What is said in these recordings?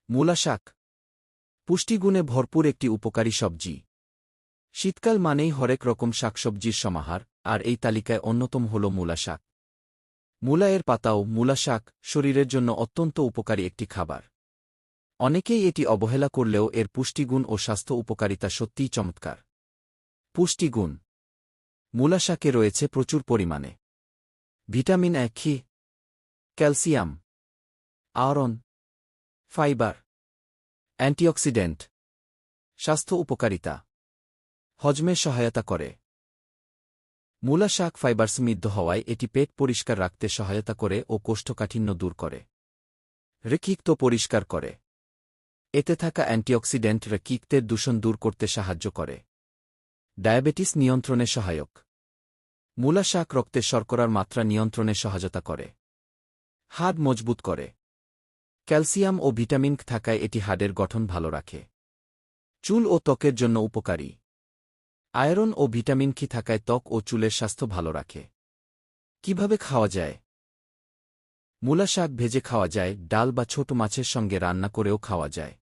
মূলা শাক পুষ্টিগুণে ভরপুর একটি উপকারী সবজি। শীতকাল মানেই হরেক রকম শাকসবজির সমাহার, আর এই তালিকায় অন্যতম হল মূলা শাক। মূলা এর পাতাও মূলা শাক শরীরের জন্য অত্যন্ত উপকারী একটি খাবার। অনেকেই এটি অবহেলা করলেও এর পুষ্টিগুণ ও স্বাস্থ্য উপকারিতা সত্যিই চমৎকার। পুষ্টিগুণ: মূলা শাকে রয়েছে প্রচুর পরিমাণে ভিটামিন এ, খি, ক্যালসিয়াম, আয়রন, ফাইবার, অ্যান্টিঅক্সিডেন্ট। স্বাস্থ্য উপকারিতা: হজমে সহায়তা করে। মূলা শাক ফাইবার সমৃদ্ধ হওয়ায় এটি পেট পরিষ্কার রাখতে সহায়তা করে ও কোষ্ঠকাঠিন্য দূর করে। হৃৎপিণ্ড পরিষ্কার করে। এতে থাকা অ্যান্টিঅক্সিডেন্ট হৃৎপিণ্ডের দূষণ দূর করতে সাহায্য করে। ডায়াবেটিস নিয়ন্ত্রণে সহায়ক। মূলা শাক রক্তে শর্করার মাত্রা নিয়ন্ত্রণে সহায়তা করে। হাড় মজবুত করে। ক্যালসিয়াম ও ভিটামিন থাকায় এটি হাড়ের গঠন ভালো রাখে। চুল ও ত্বকের জন্য উপকারী। আয়রন ও ভিটামিন খি থাকায় ত্বক ও চুলের স্বাস্থ্য ভালো রাখে। কিভাবে খাওয়া যায়? মূলা শাক ভেজে খাওয়া যায়, ডাল বা ছোট মাছের সঙ্গে রান্না করেও খাওয়া যায়।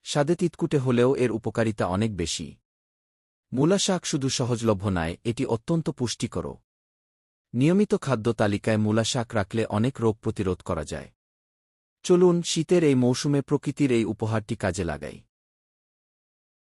স্বাদে তিতকুটে হলেও এর উপকারিতা অনেক বেশি। মূলা শাক শুধু সহজলভ্য নয়, এটি অত্যন্ত পুষ্টিকর। নিয়মিত খাদ্য তালিকায় মূলা শাক রাখলে অনেক রোগ প্রতিরোধ করা যায়। চলুন শীতের এই মৌসুমে প্রকৃতির এই উপহারটি কাজে লাগাই।